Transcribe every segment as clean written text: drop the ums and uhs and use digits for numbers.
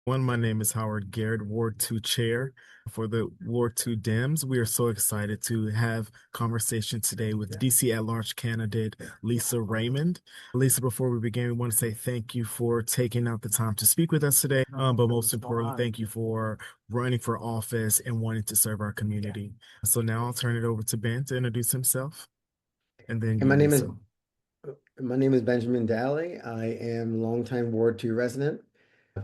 My name is Howard Garrett, Ward 2 Chair for the Ward 2 Dems. We are so excited to have conversation today with DC at-large candidate Lisa Raymond. Lisa, before we begin, we want to say thank you for taking out the time to speak with us today. But most importantly, thank you for running for office and wanting to serve our community. So now I'll turn it over to Ben to introduce himself, and then And you, my name is Lisa. my name is Benjamin Dalley. I am longtime Ward 2 resident,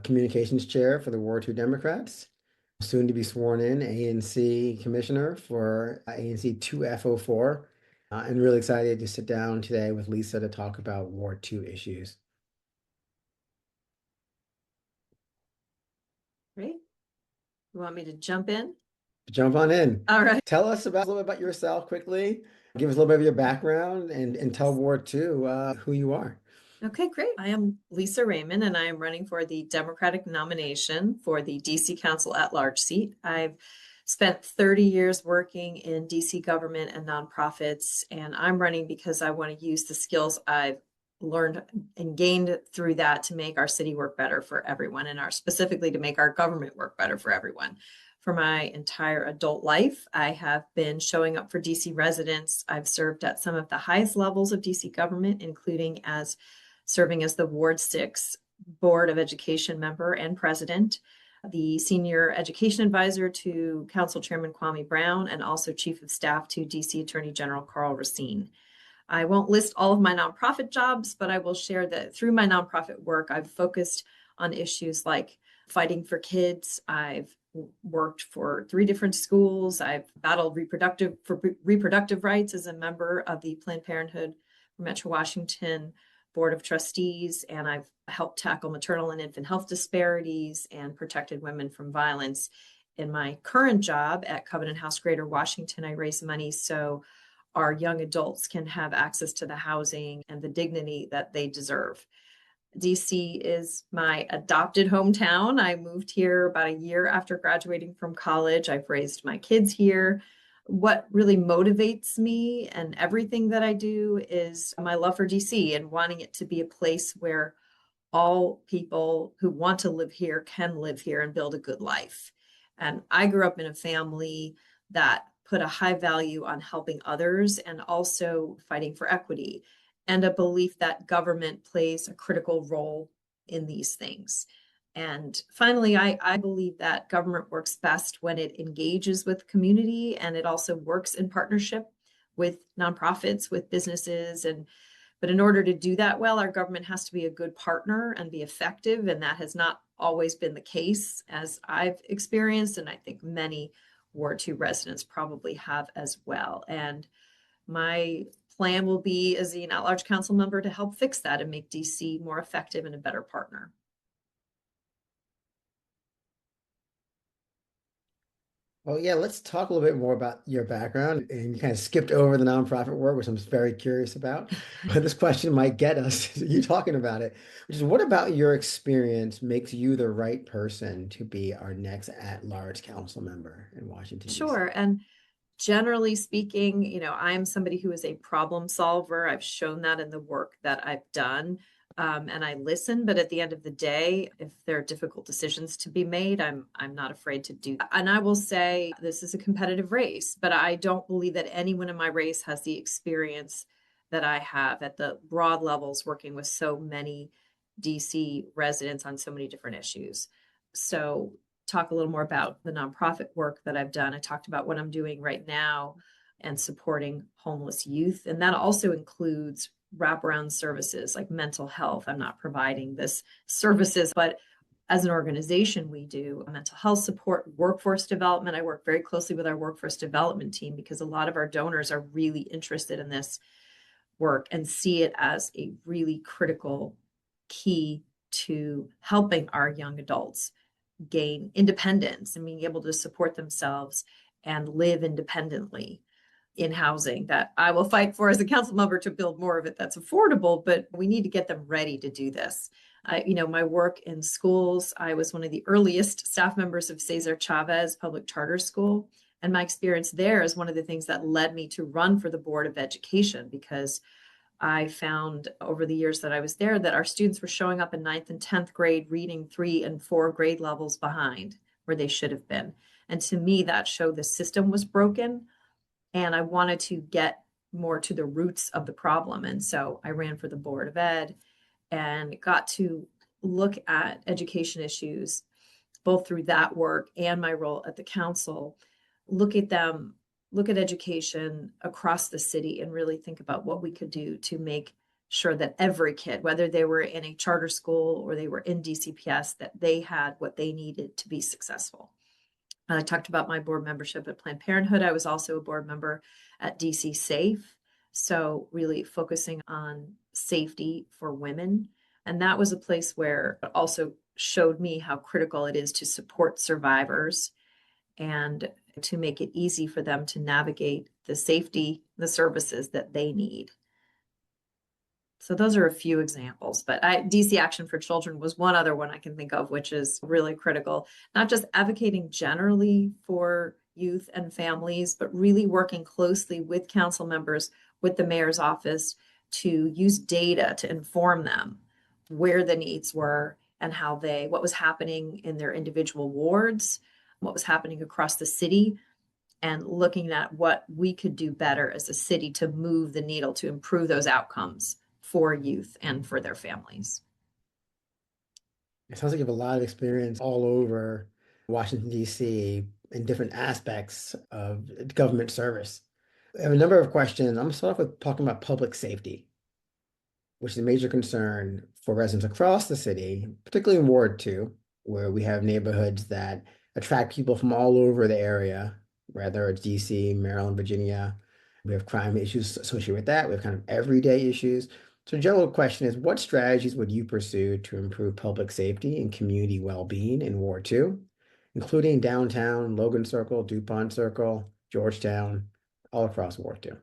communications chair for the Ward 2 Democrats, soon to be sworn in ANC commissioner for ANC 2F04, and really excited to sit down today with Lisa to talk about Ward 2 issues. Great. You want me to jump in? Jump on in. All right. Tell us a little bit about yourself quickly. Give us a little bit of your background and tell Ward 2 who you are. Okay, great. I am Lisa Raymond, and I am running for the Democratic nomination for the DC Council at-large seat. I've spent 30 years working in DC government and nonprofits, and I'm running because I want to use the skills I've learned and gained through that to make our city work better for everyone, and specifically to make our government work better for everyone. For my entire adult life, I have been showing up for DC residents. I've served at some of the highest levels of DC government, including as serving as the Ward 6 Board of Education member and president, the senior education advisor to Council Chairman Kwame Brown, and also chief of staff to DC Attorney General Karl Racine. I won't list all of my nonprofit jobs, but I will share that through my nonprofit work, I've focused on issues like fighting for kids. I've worked for 3 different schools. I've battled reproductive rights as a member of the Planned Parenthood for Metro Washington Board of Trustees, and I've helped tackle maternal and infant health disparities and protected women from violence. In my current job at Covenant House Greater Washington, I raise money so our young adults can have access to the housing and the dignity that they deserve. DC is my adopted hometown. I moved here about a year after graduating from college. I've raised my kids here. What really motivates me and everything that I do is my love for DC and wanting it to be a place where all people who want to live here can live here and build a good life. And I grew up in a family that put a high value on helping others and also fighting for equity, and a belief that government plays a critical role in these things. And finally, I believe that government works best when it engages with community, and it also works in partnership with nonprofits, with businesses. But in order to do that well, our government has to be a good partner and be effective. And that has not always been the case, as I've experienced. And I think many Ward 2 residents probably have as well. And my plan will be, as an at-large council member, to help fix that and make DC more effective and a better partner. Well, yeah, let's talk a little bit more about your background. And you kind of skipped over the nonprofit work, which I'm very curious about. But this question might get us you talking about it, which is what about your experience makes you the right person to be our next at-large council member in Washington, D.C.? Sure. And generally speaking, I'm somebody who is a problem solver. I've shown that in the work that I've done. And I listen, but at the end of the day, if there are difficult decisions to be made, I'm not afraid to do that. And I will say this is a competitive race, but I don't believe that anyone in my race has the experience that I have at the broad levels, working with so many DC residents on so many different issues. So talk a little more about the nonprofit work that I've done. I talked about what I'm doing right now and supporting homeless youth. And that also includes wraparound services like mental health. I'm not providing this services, but as an organization, we do mental health support, workforce development. I work very closely with our workforce development team because a lot of our donors are really interested in this work and see it as a really critical key to helping our young adults gain independence and being able to support themselves and live independently in housing. That I will fight for as a council member to build more of it that's affordable, but we need to get them ready to do this. My work in schools, I was one of the earliest staff members of Cesar Chavez Public Charter School. And my experience there is one of the things that led me to run for the Board of Education, because I found over the years that I was there that our students were showing up in 9th and 10th grade reading 3 and 4 grade levels behind where they should have been. And to me, that showed the system was broken. And I wanted to get more to the roots of the problem. And so I ran for the Board of Ed and got to look at education issues, both through that work and my role at the council, look at education across the city and really think about what we could do to make sure that every kid, whether they were in a charter school or they were in DCPS, that they had what they needed to be successful. I talked about my board membership at Planned Parenthood. I was also a board member at DC Safe. So really focusing on safety for women. And that was a place where it also showed me how critical it is to support survivors and to make it easy for them to navigate the safety, the services that they need. So those are a few examples, but DC Action for Children was one other one I can think of, which is really critical, not just advocating generally for youth and families, but really working closely with council members, with the mayor's office to use data to inform them where the needs were and what was happening in their individual wards, what was happening across the city, and looking at what we could do better as a city to move the needle to improve those outcomes for youth and for their families. It sounds like you have a lot of experience all over Washington, D.C. in different aspects of government service. I have a number of questions. I'm going to start off with talking about public safety, which is a major concern for residents across the city, particularly in Ward 2, where we have neighborhoods that attract people from all over the area, whether it's DC, Maryland, Virginia. We have crime issues associated with that. We have kind of everyday issues. So the general question is, what strategies would you pursue to improve public safety and community well-being in Ward 2, including downtown, Logan Circle, DuPont Circle, Georgetown, all across Ward 2?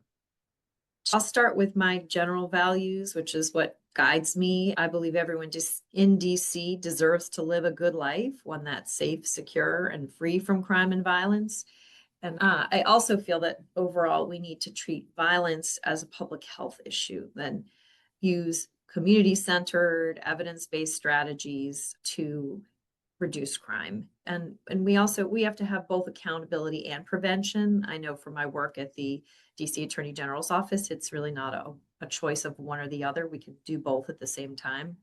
I'll start with my general values, which is what guides me. I believe everyone just in DC deserves to live a good life, one that's safe, secure, and free from crime and violence. And I also feel that overall we need to treat violence as a public health issue, then use community-centered, evidence-based strategies to reduce crime. And we have to have both accountability and prevention. I know from my work at the DC Attorney General's office, it's really not a choice of one or the other. We can do both at the same time.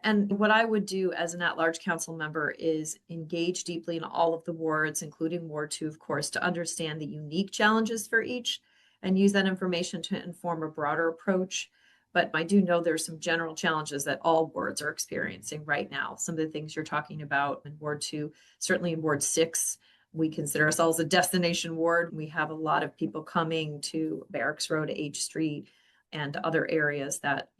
And what I would do as an at-large council member is engage deeply in all of the wards, including Ward 2, of course, to understand the unique challenges for each and use that information to inform a broader approach. But I do know there's some general challenges that all wards are experiencing right now. Some of the things you're talking about in Ward 2, certainly in Ward 6, we consider ourselves a destination ward. We have a lot of people coming to Barracks Road, H Street, and other areas that,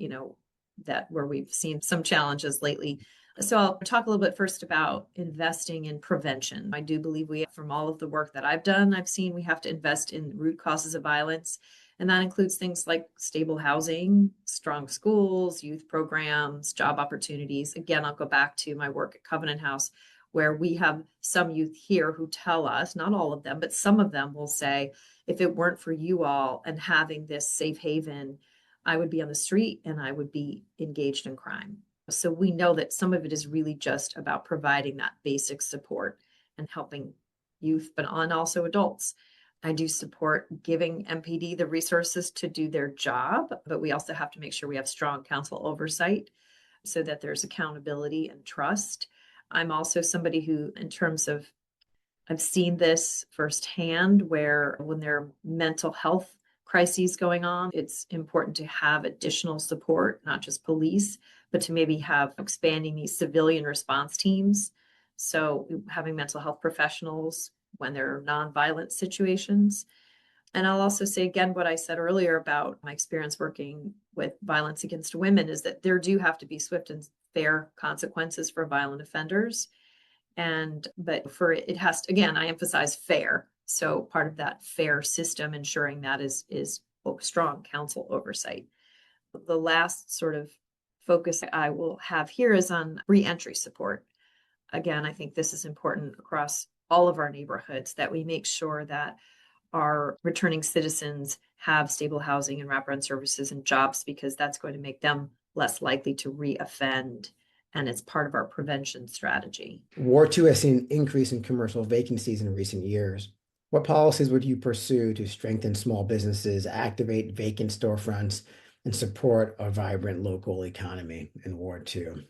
where we've seen some challenges lately. So I'll talk a little bit first about investing in prevention. I do believe from all of the work that I've seen we have to invest in root causes of violence. And that includes things like stable housing, strong schools, youth programs, job opportunities. Again, I'll go back to my work at Covenant House, where we have some youth here who tell us, not all of them, but some of them will say, if it weren't for you all and having this safe haven, I would be on the street and I would be engaged in crime. So we know that some of it is really just about providing that basic support and helping youth, but also adults. I do support giving MPD the resources to do their job, but we also have to make sure we have strong council oversight so that there's accountability and trust. I'm also somebody who, in terms of, I've seen this firsthand where when there are mental health crises going on, it's important to have additional support, not just police, but to maybe have expanding these civilian response teams. So having mental health professionals when there are nonviolent situations. And I'll also say again what I said earlier about my experience working with violence against women is that there do have to be swift and fair consequences for violent offenders. But for it has to, again, I emphasize fair. So part of that fair system, ensuring that is strong council oversight. The last sort of focus I will have here is on reentry support. Again, I think this is important across all of our neighborhoods, that we make sure that our returning citizens have stable housing and wraparound services and jobs, because that's going to make them less likely to reoffend. And it's part of our prevention strategy. Ward 2 has seen an increase in commercial vacancies in recent years. What policies would you pursue to strengthen small businesses, activate vacant storefronts, and support a vibrant local economy in Ward 2?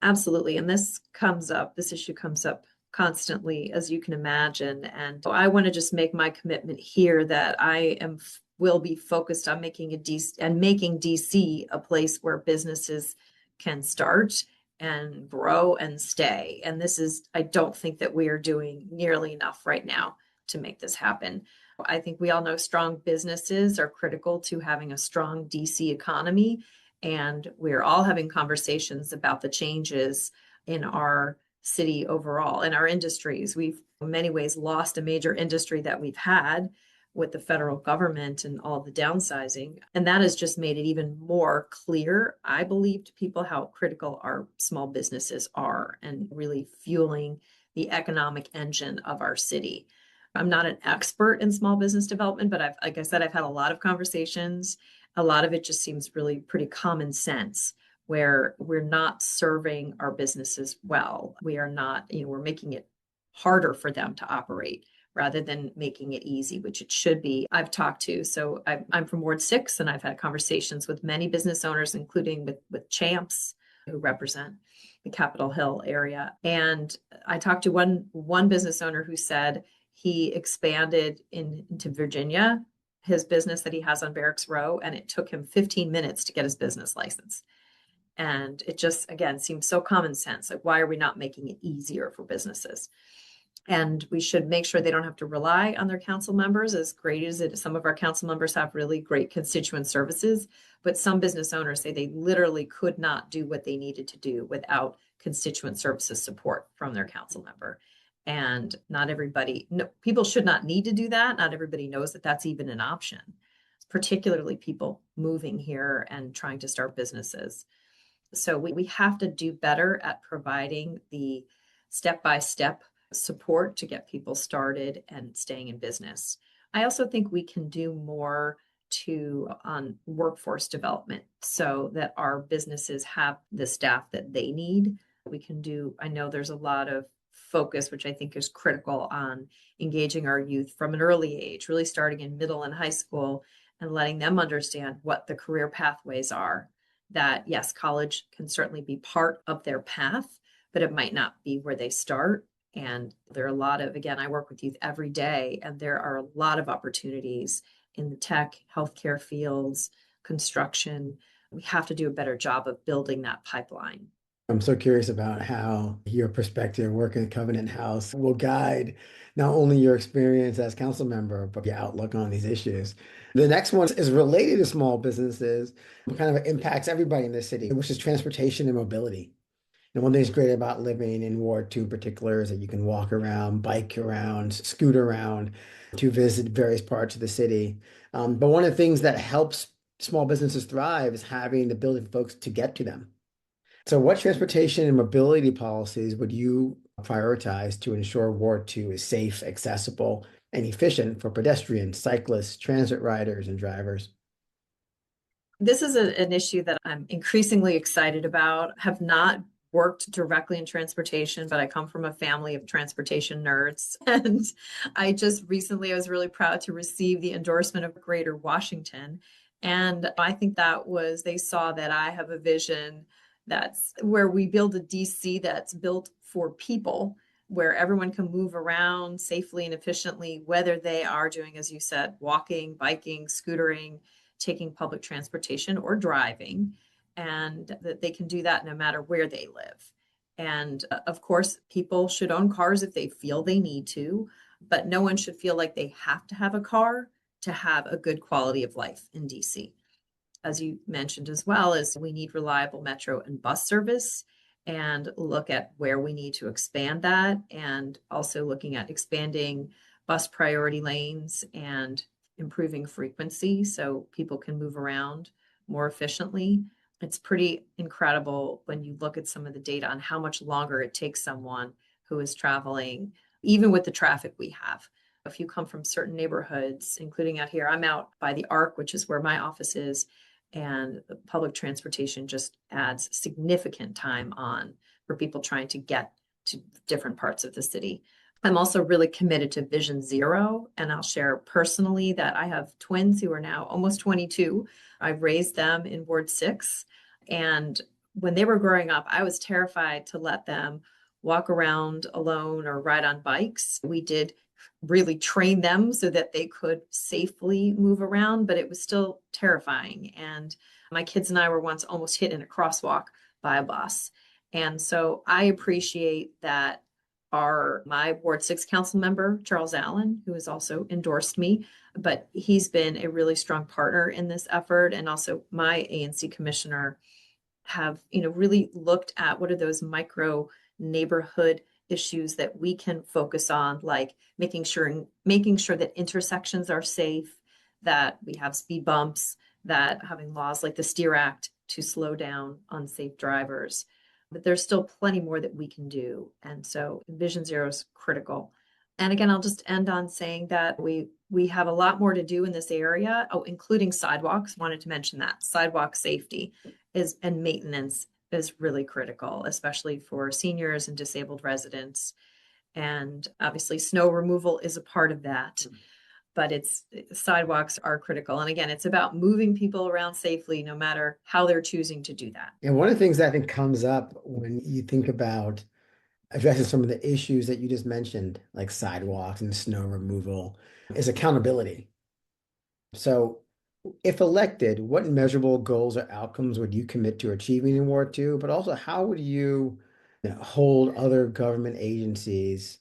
Absolutely. And this issue comes up constantly, as you can imagine. And I want to just make my commitment here that will be focused on making DC a place where businesses can start and grow and stay. And I don't think that we are doing nearly enough right now to make this happen. I think we all know strong businesses are critical to having a strong DC economy. And we're all having conversations about the changes in our city overall, in our industries. We've in many ways lost a major industry that we've had with the federal government and all the downsizing. And that has just made it even more clear, I believe, to people how critical our small businesses are and really fueling the economic engine of our city. I'm not an expert in small business development, but like I said, I've had a lot of conversations. A lot of it just seems really pretty common sense, where we're not serving our businesses well. We are not, we're making it harder for them to operate rather than making it easy, which it should be. I'm from Ward 6, and I've had conversations with many business owners, including with Champs, who represent the Capitol Hill area. And I talked to one business owner who said he expanded into Virginia, his business that he has on Barracks Row, and it took him 15 minutes to get his business license. And it just, again, seems so common sense. Like, why are we not making it easier for businesses? And we should make sure they don't have to rely on their council members, as great as it is. Some of our council members have really great constituent services, but some business owners say they literally could not do what they needed to do without constituent services support from their council member. And not everybody, people should not need to do that. Not everybody knows that that's even an option, particularly people moving here and trying to start businesses. So we have to do better at providing the step-by-step support to get people started and staying in business. I also think we can do more on workforce development so that our businesses have the staff that they need. I know there's a lot of focus, which I think is critical, on engaging our youth from an early age, really starting in middle and high school and letting them understand what the career pathways are. That yes, college can certainly be part of their path, but it might not be where they start. And there are a lot of, again, I work with youth every day, and there are a lot of opportunities in the tech, healthcare fields, construction. We have to do a better job of building that pipeline. I'm so curious about how your perspective working at Covenant House will guide not only your experience as council member, but your outlook on these issues. The next one is related to small businesses, but kind of impacts everybody in the city, which is transportation and mobility. And one thing that's great about living in Ward 2 in particular is that you can walk around, bike around, scoot around to visit various parts of the city. But one of the things that helps small businesses thrive is having the ability for folks to get to them. So what transportation and mobility policies would you prioritize to ensure Ward 2 is safe, accessible, and efficient for pedestrians, cyclists, transit riders, and drivers? This is an issue that I'm increasingly excited about. Have not worked directly in transportation, but I come from a family of transportation nerds. And I was really proud to receive the endorsement of Greater Washington. And I think they saw that I have a vision that's where we build a DC that's built for people, where everyone can move around safely and efficiently, whether they are doing, as you said, walking, biking, scootering, taking public transportation, or driving, and that they can do that no matter where they live. And of course, people should own cars if they feel they need to, but no one should feel like they have to have a car to have a good quality of life in DC. As you mentioned as well, is we need reliable metro and bus service, and look at where we need to expand that, and also looking at expanding bus priority lanes and improving frequency so people can move around more efficiently. It's pretty incredible when you look at some of the data on how much longer it takes someone who is traveling, even with the traffic we have, If you come from certain neighborhoods, including out here, I'm out by the Arc, which is where my office is, and the public transportation just adds significant time on for people trying to get to different parts of the city. I'm also really committed to Vision Zero, and I'll share personally that I have twins who are now almost 22. I've raised them in Ward 6, and when they were growing up, I was terrified to let them walk around alone or ride on bikes. We did really train them so that they could safely move around, but it was still terrifying. And my kids and I were once almost hit in a crosswalk by a bus. And so I appreciate that my Ward 6 council member, Charles Allen, who has also endorsed me, but he's been a really strong partner in this effort. And also my ANC commissioner have, really looked at what are those micro neighborhood issues that we can focus on, like making sure that intersections are safe, that we have speed bumps, that having laws like the Steer Act to slow down unsafe drivers. But there's still plenty more that we can do. And so Vision Zero is critical. And again, I'll just end on saying that we have a lot more to do in this area, including sidewalks. Wanted to mention that sidewalk safety and maintenance is really critical, especially for seniors and disabled residents. And obviously snow removal is a part of that, but sidewalks are critical. And again, it's about moving people around safely, no matter how they're choosing to do that. And one of the things that I think comes up when you think about addressing some of the issues that you just mentioned, like sidewalks and snow removal, is accountability. So if elected, what measurable goals or outcomes would you commit to achieving in Ward 2? But also, how would you hold other government agencies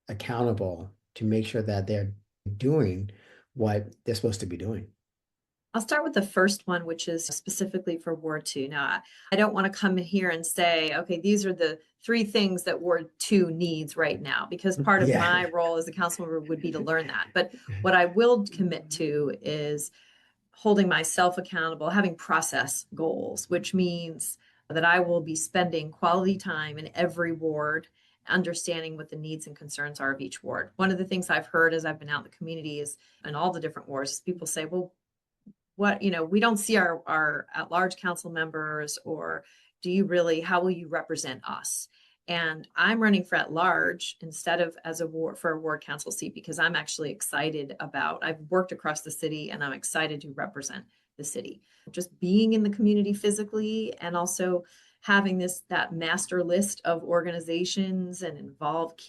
accountable to make sure that they're doing what they're supposed to be doing? I'll start with the first one, which is specifically for Ward 2. Now, I don't want to come here and say, okay, these are the 3 things that Ward 2 needs right now, because part of my role as a council member would be to learn that. But what I will commit to is holding myself accountable, having process goals, which means that I will be spending quality time in every ward, understanding what the needs and concerns are of each ward. One of the things I've heard as I've been out in the community is in all the different wards, people say, well, we don't see our at-large council members, or how will you represent us? And I'm running for at-large instead of for a ward council seat, because I'm actually I've worked across the city and I'm excited to represent the city. Just being in the community physically, and also having that master list of organizations and involved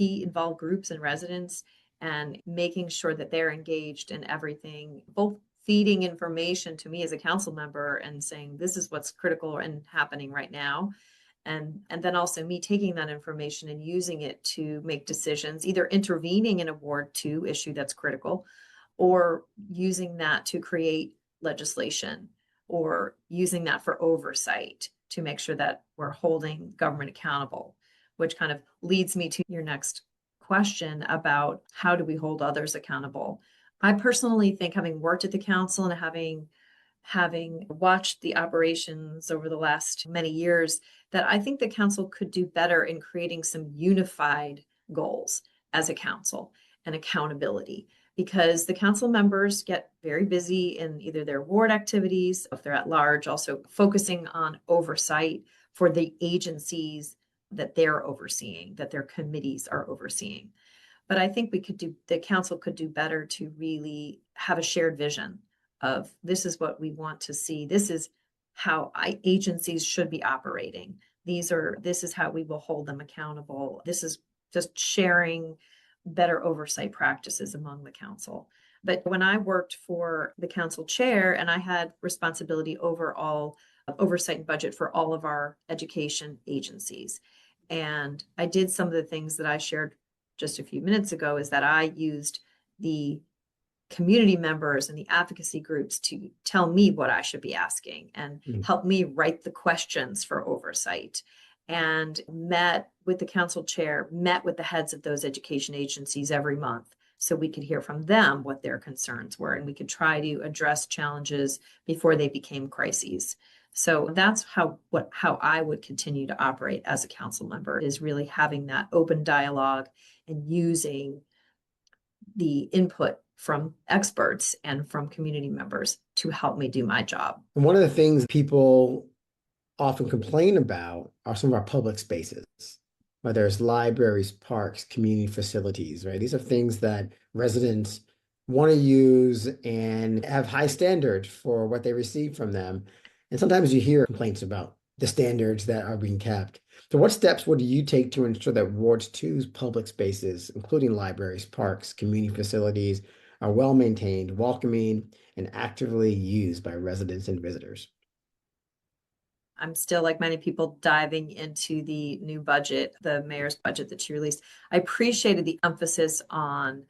groups and residents, and making sure that they're engaged in everything, both feeding information to me as a council member and saying, this is what's critical and happening right now. And then also me taking that information and using it to make decisions, either intervening in a Ward 2 issue that's critical, or using that to create legislation, or using that for oversight to make sure that we're holding government accountable, which kind of leads me to your next question about how do we hold others accountable. I personally think, having worked at the council and having watched the operations over the last many years, that I think the council could do better in creating some unified goals as a council and accountability, because the council members get very busy in either their ward activities, if they're at large, also focusing on oversight for the agencies that they're overseeing, that their committees are overseeing. But I think the council could do better to really have a shared vision of, this is what we want to see. This is how agencies should be operating. This is how we will hold them accountable. This is just sharing better oversight practices among the council. But when I worked for the council chair, and I had responsibility over all oversight and budget for all of our education agencies, and I did some of the things that I shared just a few minutes ago, is that I used the community members and the advocacy groups to tell me what I should be asking and help me write the questions for oversight, and met with the council chair, met with the heads of those education agencies every month, so we could hear from them what their concerns were, and we could try to address challenges before they became crises. So that's how I would continue to operate as a council member, is really having that open dialogue and using the input from experts and from community members to help me do my job. And one of the things people often complain about are some of our public spaces, whether it's libraries, parks, community facilities, right? These are things that residents want to use and have high standards for what they receive from them. And sometimes you hear complaints about the standards that are being kept. So what steps would you take to ensure that Ward 2's public spaces, including libraries, parks, community facilities, are well maintained, welcoming, and actively used by residents and visitors? I'm still, like many people, diving into the new budget, the mayor's budget that she released. I appreciated the emphasis on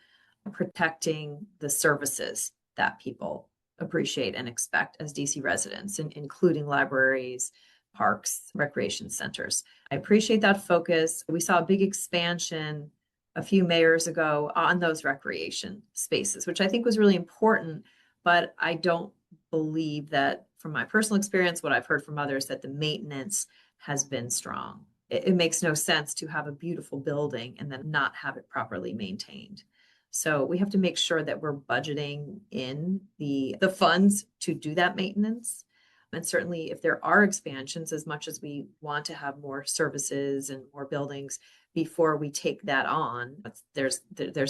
protecting the services that people appreciate and expect as DC residents, including libraries, parks, recreation centers. I appreciate that focus. We saw a big expansion a few mayors ago on those recreation spaces, which I think was really important, but I don't believe that, from my personal experience, what I've heard from others, that the maintenance has been strong. It makes no sense to have a beautiful building and then not have it properly maintained. So we have to make sure that we're budgeting in the funds to do that maintenance. And certainly if there are expansions, as much as we want to have more services and more buildings, before we take that on, there's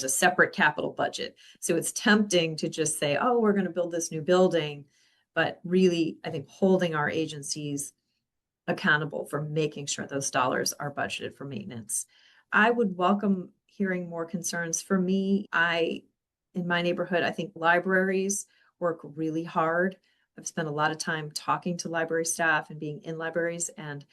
a separate capital budget. So it's tempting to just say, oh, we're going to build this new building. But really, I think holding our agencies accountable for making sure those dollars are budgeted for maintenance. I would welcome hearing more concerns. For me, in my neighborhood, I think libraries work really hard. I've spent a lot of time talking to library staff and being in libraries, and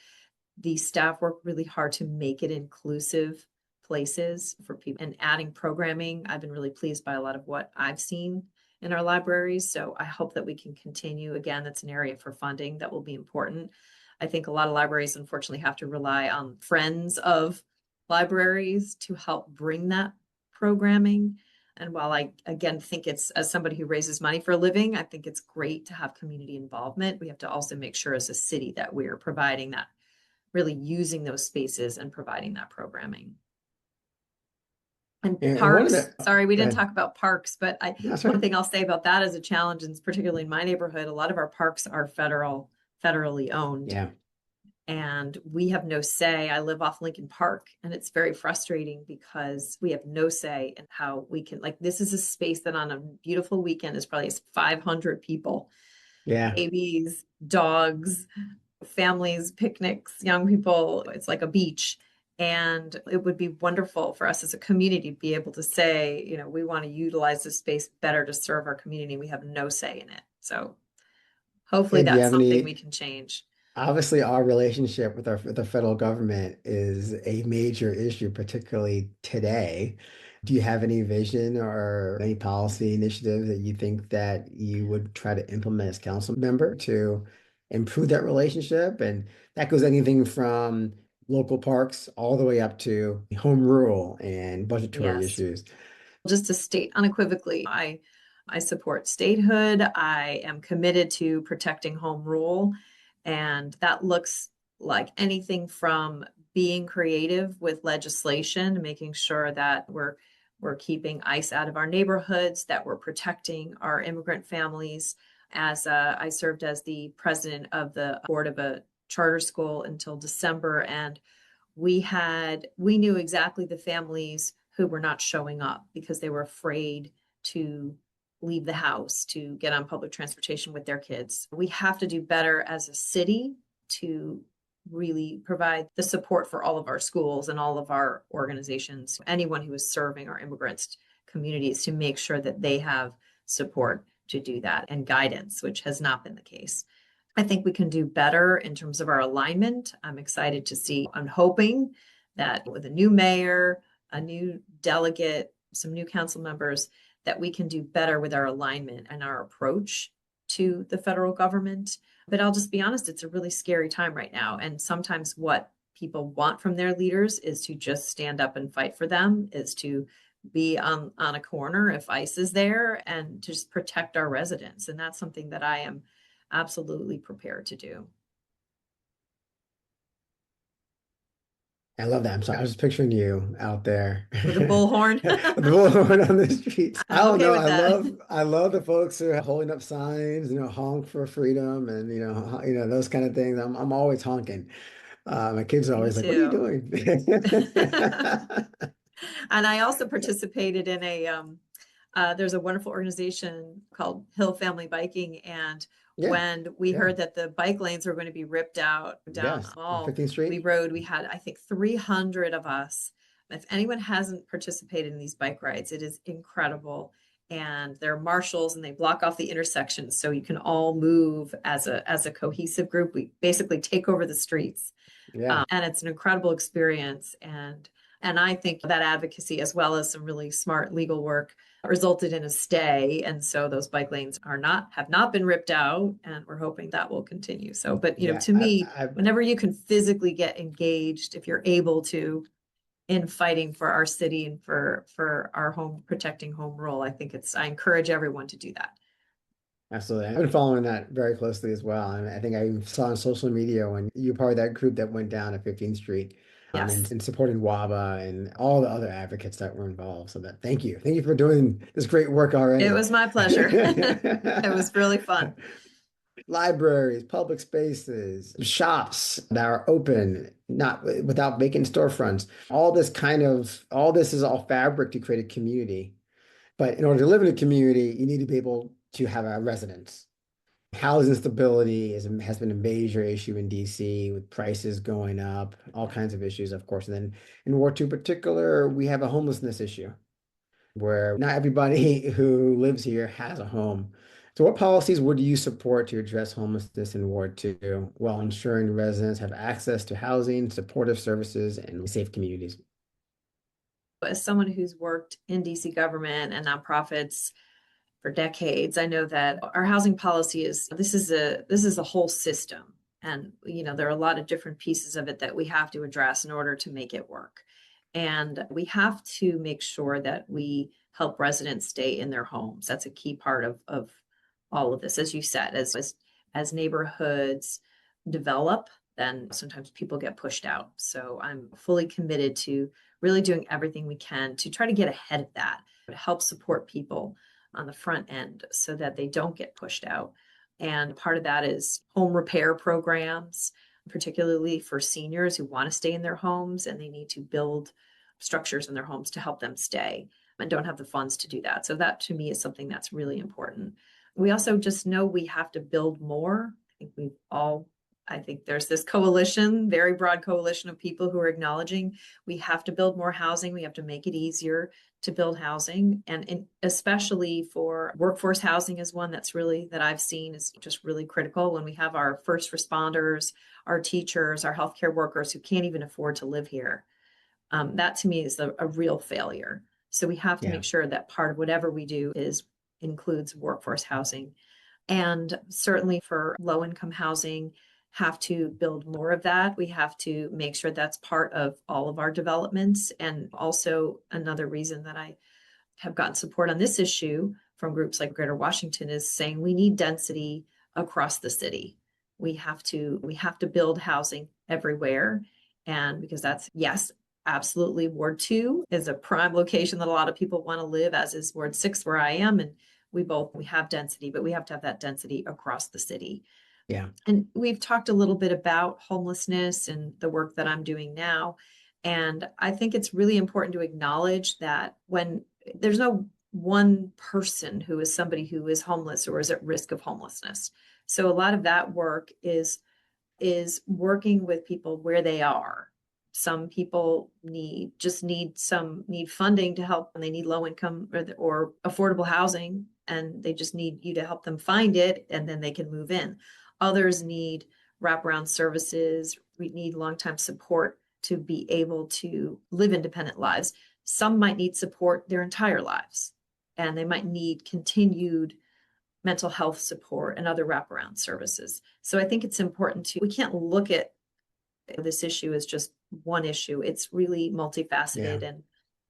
the staff work really hard to make it inclusive places for people and adding programming. I've been really pleased by a lot of what I've seen in our libraries. So I hope that we can continue. Again, that's an area for funding that will be important. I think a lot of libraries unfortunately have to rely on friends of libraries to help bring that programming. And while I, again, think it's, as somebody who raises money for a living, I think it's great to have community involvement. We have to also make sure as a city that we're providing that, really using those spaces and providing that programming. And parks, sorry, we didn't talk about parks, but one thing I'll say about that is a challenge, and particularly in my neighborhood, a lot of our parks are federally owned. Yeah. And we have no say. I live off Lincoln Park, and it's very frustrating because we have no say in how we can, like, this is a space that on a beautiful weekend is probably 500 people. Yeah. Babies, dogs, families, picnics, young people. It's like a beach. And it would be wonderful for us as a community to be able to say, you know, we want to utilize this space better to serve our community. We have no say in it. So hopefully that's something we can change. Obviously, our relationship with the federal government is a major issue, particularly today. Do you have any vision or any policy initiative that you think that you would try to implement as council member to improve that relationship? And that goes anything from local parks all the way up to home rule and budgetary issues. Just to state unequivocally, I support statehood. I am committed to protecting home rule. And that looks like anything from being creative with legislation, making sure that we're keeping ICE out of our neighborhoods, that we're protecting our immigrant families. I served as the president of the board of a charter school until December, and we knew exactly the families who were not showing up because they were afraid to leave the house to get on public transportation with their kids. We have to do better as a city to really provide the support for all of our schools and all of our organizations, anyone who is serving our immigrants communities, to make sure that they have support to do that and guidance, which has not been the case. I think we can do better in terms of our alignment. I'm excited to see, I'm hoping that with a new mayor, a new delegate, some new council members, that we can do better with our alignment and our approach to the federal government. But I'll just be honest, it's a really scary time right now. And sometimes what people want from their leaders is to just stand up and fight for them, is to be on a corner if ICE is there, and to just protect our residents. And that's something that I am absolutely prepared to do. I love that. I'm sorry. I was picturing you out there With a bullhorn. with the bullhorn on the streets. I I'm don't okay know. with that. I love the folks who are holding up signs, honk for freedom and those kind of things. I'm always honking. My kids are Me always like, "What are you too. doing?" And I also participated in there's a wonderful organization called Hill Family Biking. And Yeah, when we yeah, heard that the bike lanes were going to be ripped out down the yes. On mall, 15th Street. we had, I think, 300 of us. If anyone hasn't participated in these bike rides, it is incredible. And they're marshals and they block off the intersections so you can all move as a cohesive group. We basically take over the streets. Yeah. And it's an incredible experience. And I think that advocacy, as well as some really smart legal work, resulted in a stay. And so those bike lanes have not been ripped out, and we're hoping that will continue. So, but Yeah. to me, I whenever you can physically get engaged, if you're able to, in fighting for our city and for our protecting home rule, I encourage everyone to do that. Absolutely. I've been following that very closely as well. And I think I saw on social media when you were part of that group that went down at 15th Street, Yes. and supporting WABA and all the other advocates that were involved. So that thank you. Thank you for doing this great work already. It was my pleasure. It was really fun. Libraries, public spaces, shops that are open, not without vacant storefronts. All this is all fabric to create a community. But in order to live in a community, you need to be able to have a residence. Housing stability has been a major issue in DC with prices going up, all kinds of issues, of course. And then in Ward 2 in particular, we have a homelessness issue where not everybody who lives here has a home. So what policies would you support to address homelessness in Ward 2 while ensuring residents have access to housing, supportive services, and safe communities? As someone who's worked in DC government and nonprofits for decades, I know that our housing policy this is a whole system. And there are a lot of different pieces of it that we have to address in order to make it work. And we have to make sure that we help residents stay in their homes. That's a key part of all of this. As you said, as neighborhoods develop, then sometimes people get pushed out. So I'm fully committed to really doing everything we can to try to get ahead of that, to help support people on the front end so that they don't get pushed out. And part of that is home repair programs, particularly for seniors who want to stay in their homes and they need to build structures in their homes to help them stay and don't have the funds to do that. So that to me is something that's really important. We also just know we have to build more. I think there's this coalition, very broad coalition of people who are acknowledging we have to build more housing. We have to make it easier to build housing. And especially for workforce housing is one that I've seen is just really critical when we have our first responders, our teachers, our healthcare workers who can't even afford to live here. That to me is a real failure. So we have to make sure that part of whatever we do includes workforce housing. And certainly for low-income housing, have to build more of that. We have to make sure that's part of all of our developments. And also another reason that I have gotten support on this issue from groups like Greater Washington is saying we need density across the city. We have to build housing everywhere. And because yes, absolutely. Ward 2 is a prime location that a lot of people want to live, as is Ward 6 where I am. And we have density, but we have to have that density across the city. Yeah. And we've talked a little bit about homelessness and the work that I'm doing now. And I think it's really important to acknowledge that when there's no one person who is somebody who is homeless or is at risk of homelessness. So a lot of that work is working with people where they are. Some people need funding to help, and they need low income or affordable housing, and they just need you to help them find it, and then they can move in. Others need wraparound services. We need long-term support to be able to live independent lives. Some might need support their entire lives, and they might need continued mental health support and other wraparound services. So I think it's important we can't look at this issue as just one issue. It's really multifaceted and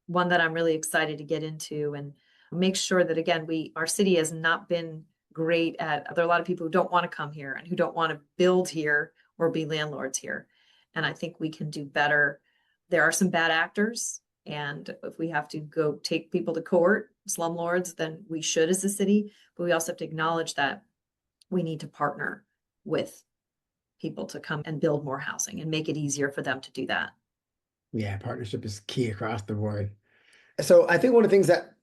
one that I'm really excited to get into and make sure that, again, our city has not been great there are a lot of people who don't want to come here and who don't want to build here or be landlords here. And I think we can do better there are some bad actors. And if we have to go take people to court, slumlords, then we should as a city. But we also have to acknowledge that we need to partner with people to come and build more housing and make it easier for them to do that. Yeah, partnership is key across the board. So I think one of the things that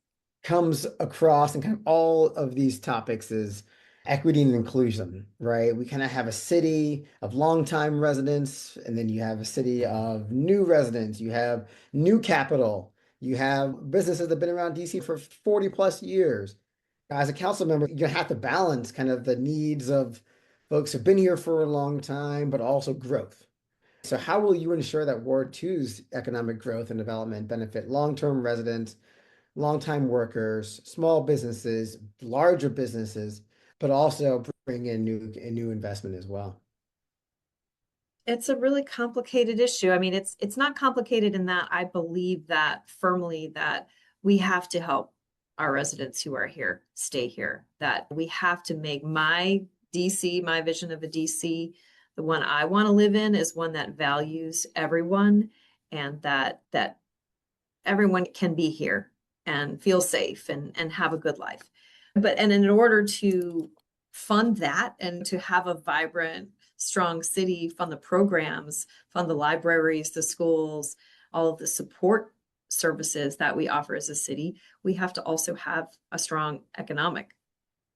comes across in kind of all of these topics is equity and inclusion, right? We kind of have a city of longtime residents, and then you have a city of new residents, you have new capital, you have businesses that have been around DC for 40 plus years. As a council member, you're gonna have to balance kind of the needs of folks who've been here for a long time, but also growth. So how will you ensure that Ward 2's economic growth and development benefit long-term residents, long-time workers, small businesses, larger businesses, but also bring in new investment as well? It's a really complicated issue. I mean, it's not complicated in that I believe that firmly that we have to help our residents who are here stay here, that we have to make my DC, my vision of a DC, the one I want to live in is one that values everyone and that everyone can be here and feel safe and have a good life. And in order to fund that and to have a vibrant, strong city, fund the programs, fund the libraries, the schools, all of the support services that we offer as a city, we have to also have a strong economic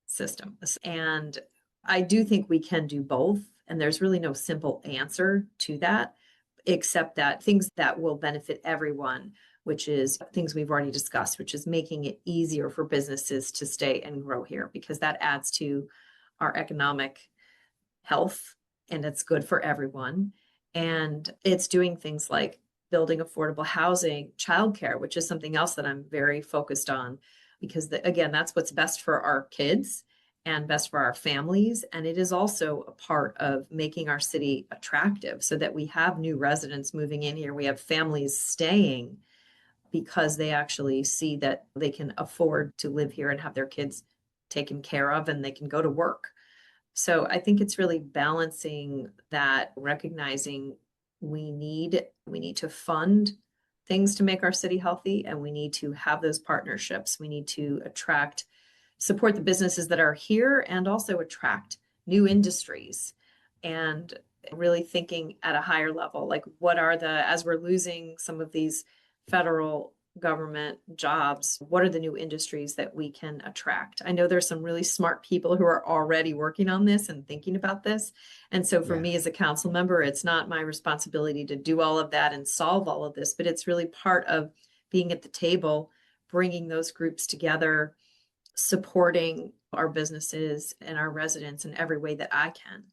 system. And I do think we can do both. And there's really no simple answer to that, except that things that will benefit everyone, which is things we've already discussed, which is making it easier for businesses to stay and grow here, because that adds to our economic health and it's good for everyone. And it's doing things like building affordable housing, childcare, which is something else that I'm very focused on, because again, that's what's best for our kids and best for our families. And it is also a part of making our city attractive so that we have new residents moving in here. We have families staying because they actually see that they can afford to live here and have their kids taken care of and they can go to work. So I think it's really balancing that, recognizing we need to fund things to make our city healthy, and we need to have those partnerships. We need to support the businesses that are here and also attract new industries, and really thinking at a higher level, like as we're losing some of these federal government jobs, what are the new industries that we can attract? I know there's some really smart people who are already working on this and thinking about this. And so for me as a council member, it's not my responsibility to do all of that and solve all of this, but it's really part of being at the table, bringing those groups together, supporting our businesses and our residents in every way that I can.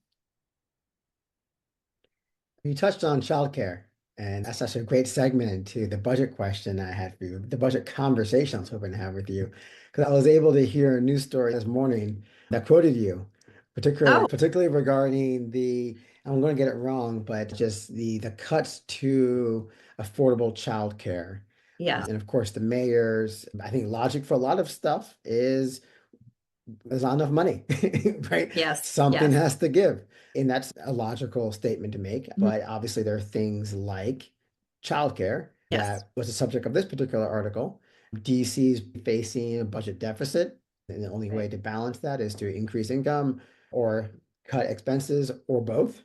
You touched on childcare, and that's actually a great segment to the budget question I had for you, the budget conversation I was hoping to have with you, because I was able to hear a news story this morning that quoted you, particularly regarding I'm going to get it wrong, but just the cuts to affordable childcare. Yeah. And of course, the mayor's, I think, logic for a lot of stuff is there's not enough money, right? Yes. Something has to give. And that's a logical statement to make. Mm-hmm. But obviously, there are things like childcare that was the subject of this particular article. DC's facing a budget deficit. And the only way to balance that is to increase income or cut expenses or both.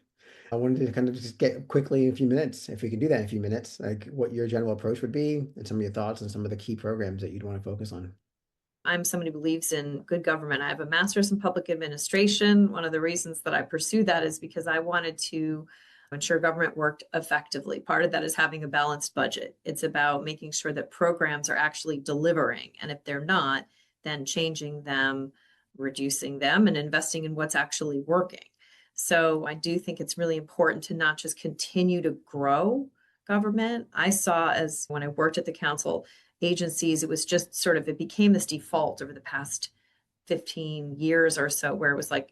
I wanted to kind of just get quickly in a few minutes, if we can do that in a few minutes, like what your general approach would be and some of your thoughts and some of the key programs that you'd want to focus on. I'm somebody who believes in good government. I have a master's in public administration. One of the reasons that I pursue that is because I wanted to ensure government worked effectively. Part of that is having a balanced budget. It's about making sure that programs are actually delivering. And if they're not, then changing them, reducing them, and investing in what's actually working. So I do think it's really important to not just continue to grow government. I saw, as when I worked at the council agencies, it was just it became this default over the past 15 years or so, where it was like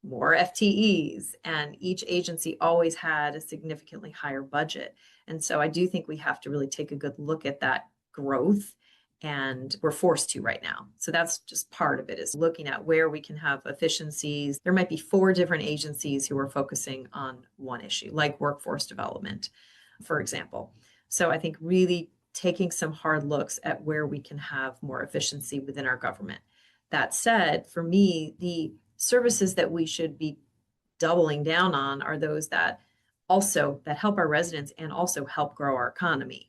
more FTEs, and each agency always had a significantly higher budget. And so I do think we have to really take a good look at that growth, and we're forced to right now. So that's just part of it, is looking at where we can have efficiencies. There might be 4 different agencies who are focusing on one issue, like workforce development, for example. So I think really taking some hard looks at where we can have more efficiency within our government. That said, for me, the services that we should be doubling down on are those that help our residents and also help grow our economy.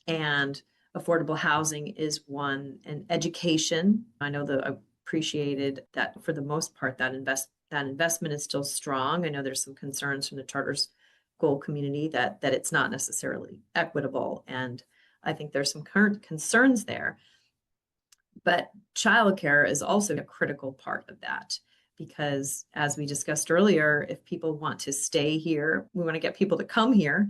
And affordable housing is one, and education. I know that I appreciated that for the most part, that investment is still strong. I know there's some concerns from the charter school community that it's not necessarily equitable. And I think there's some current concerns there. But childcare is also a critical part of that, because as we discussed earlier, if people want to stay here, we want to get people to come here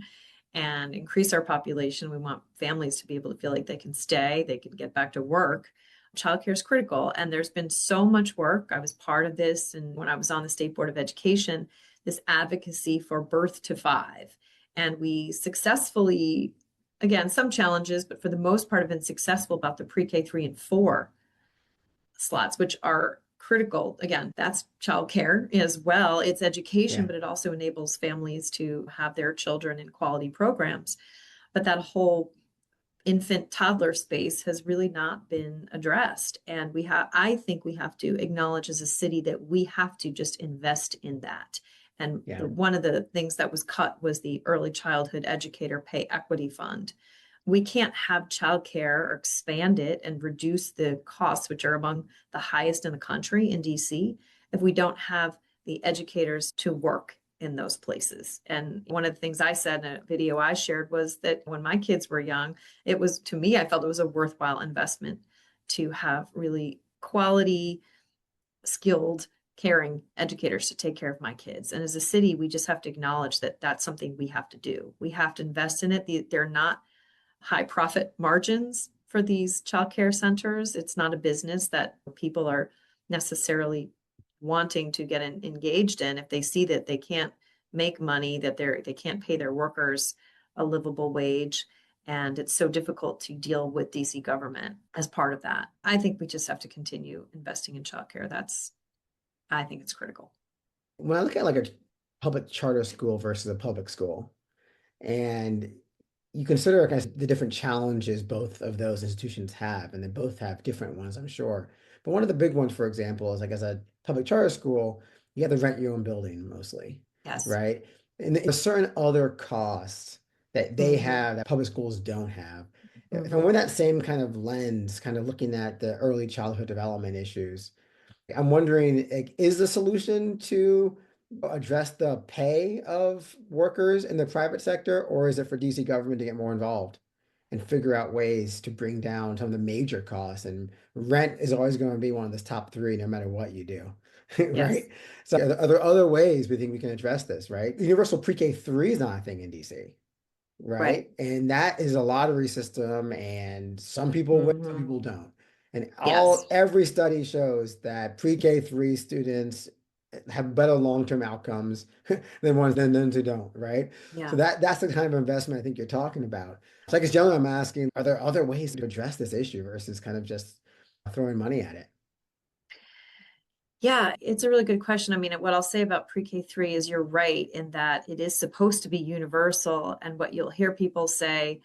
and increase our population. We want families to be able to feel like they can stay, they can get back to work. Childcare is critical. And there's been so much work. I was part of this. And when I was on the State Board of Education, this advocacy for birth to 5. And we successfully, again, some challenges, but for the most part have been successful about the pre-K 3 and 4 slots, which are critical. Again, that's childcare as well. It's education, but it also enables families to have their children in quality programs. But that whole infant toddler space has really not been addressed. And I think we have to acknowledge as a city that we have to just invest in that. And one of the things that was cut was the Early Childhood Educator Pay Equity Fund. We can't have childcare or expand it and reduce the costs, which are among the highest in the country in DC, if we don't have the educators to work in those places. And one of the things I said in a video I shared was that when my kids were young, it was, to me, I felt it was a worthwhile investment to have really quality, skilled, caring educators to take care of my kids. And as a city, we just have to acknowledge that that's something we have to do. We have to invest in it. They're not high profit margins for these childcare centers. It's not a business that people are necessarily wanting to get engaged in if they see that they can't make money, that they can't pay their workers a livable wage. And it's so difficult to deal with DC government as part of that. I think we just have to continue investing in childcare. I think it's critical. When I look at like a public charter school versus a public school, and you consider kind of the different challenges both of those institutions have, and they both have different ones, I'm sure. But one of the big ones, for example, is like as a public charter school, you have to rent your own building mostly. Yes. Right. And there's certain other costs that they have that public schools don't have. If I'm with that same kind of lens, kind of looking at the early childhood development issues, I'm wondering, is the solution to address the pay of workers in the private sector, or is it for DC government to get more involved and figure out ways to bring down some of the major costs? And rent is always going to be one of the top 3, no matter what you do, right? Yes. So are there other ways we think we can address this, right? Universal pre-K 3 is not a thing in DC, right? And that is a lottery system, and some people win, some people don't. And every study shows that pre-K 3 students have better long-term outcomes than ones who don't, right? Yeah. So that's the kind of investment I think you're talking about. So I guess generally I'm asking, are there other ways to address this issue versus kind of just throwing money at it? Yeah, it's a really good question. I mean, what I'll say about pre-K 3 is you're right in that it is supposed to be universal. And what you'll hear people say,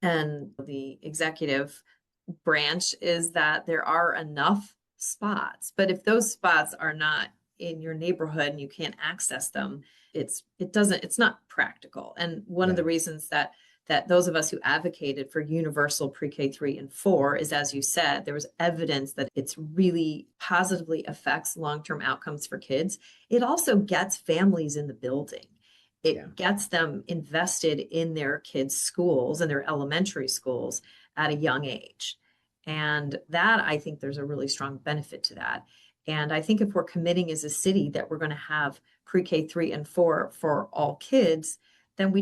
and the executive branch, is that there are enough spots. But if those spots are not in your neighborhood and you can't access them, it's not practical. And one of the reasons that those of us who advocated for universal pre-K 3 and 4 is, as you said, there was evidence that it's really positively affects long-term outcomes for kids. It also gets families in the building. It gets them invested in their kids' schools and their elementary schools at a young age. And that, I think there's a really strong benefit to that. And I think if we're committing as a city that we're going to have pre-K 3 and 4 for all kids, then we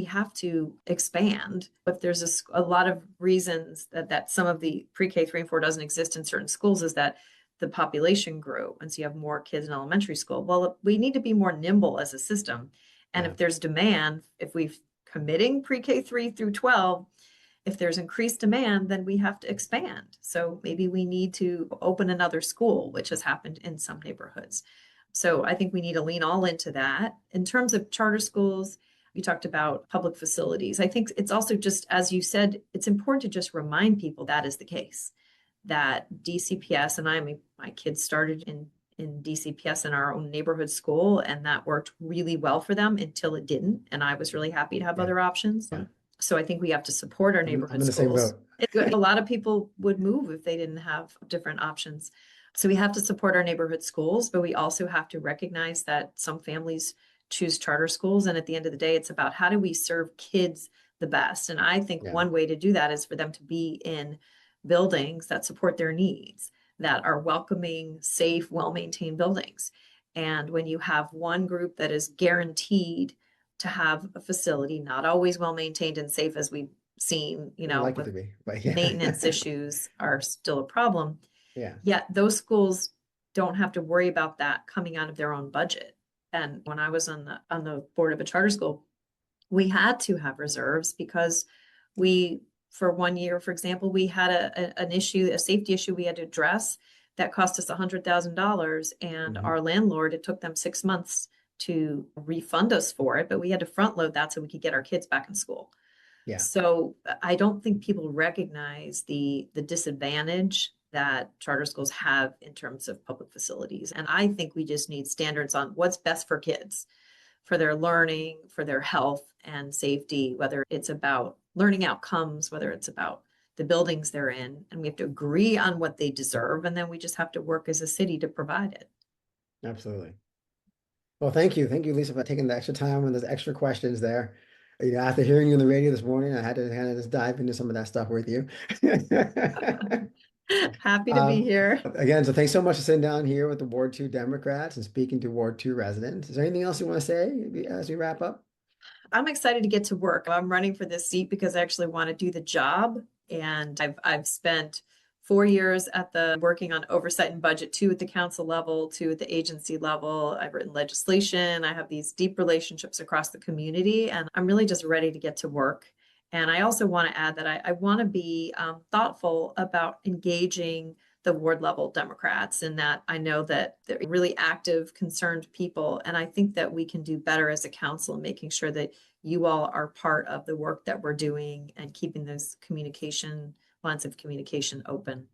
have to expand. If there's a lot of reasons that some of the pre-K 3 and 4 doesn't exist in certain schools, is that the population grew. And so you have more kids in elementary school. Well, we need to be more nimble as a system. And if there's demand, if we're committing pre-K 3 through 12, if there's increased demand, then we have to expand. So maybe we need to open another school, which has happened in some neighborhoods. So I think we need to lean all into that. In terms of charter schools, You talked about public facilities. I think it's also just, as you said, it's important to just remind people that is the case, that DCPS, and my kids started in DCPS in our own neighborhood school, and that worked really well for them until it didn't. And I was really happy to have other options. Yeah. So I think we have to support our I'm neighborhood in the same schools. boat. A lot of people would move if they didn't have different options. So we have to support our neighborhood schools, but we also have to recognize that some families choose charter schools. And at the end of the day, it's about how do we serve kids the best? And I think one way to do that is for them to be in buildings that support their needs, that are welcoming, safe, well-maintained buildings. And when you have one group that is guaranteed to have a facility, not always well-maintained and safe, as we've seen, Like it with to be, but maintenance issues are still a problem. Yeah. Yet those schools don't have to worry about that coming out of their own budget. And when I was on the board of a charter school, we had to have reserves because for 1 year, for example, we had a safety issue we had to address that cost us $100,000, and our landlord, it took them 6 months to refund us for it, but we had to front load that so we could get our kids back in school. Yeah. So I don't think people recognize the disadvantage that charter schools have in terms of public facilities. And I think we just need standards on what's best for kids, for their learning, for their health and safety, whether it's about learning outcomes, whether it's about the buildings they're in. And we have to agree on what they deserve. And then we just have to work as a city to provide it. Absolutely. Well, thank you. Thank you, Lisa, for taking the extra time and those extra questions there. After hearing you on the radio this morning, I had to kind of just dive into some of that stuff with you. Happy to be here. Again, so thanks so much for sitting down here with the Ward 2 Democrats and speaking to Ward 2 residents. Is there anything else you want to say as we wrap up? I'm excited to get to work. I'm running for this seat because I actually want to do the job. And I've spent 4 years working on oversight and budget, 2 at the council level, 2 at the agency level. I've written legislation. I have these deep relationships across the community, and I'm really just ready to get to work. And I also want to add that I want to be thoughtful about engaging the ward level Democrats, and that I know that they're really active, concerned people. And I think that we can do better as a council in making sure that you all are part of the work that we're doing and keeping those lines of communication open.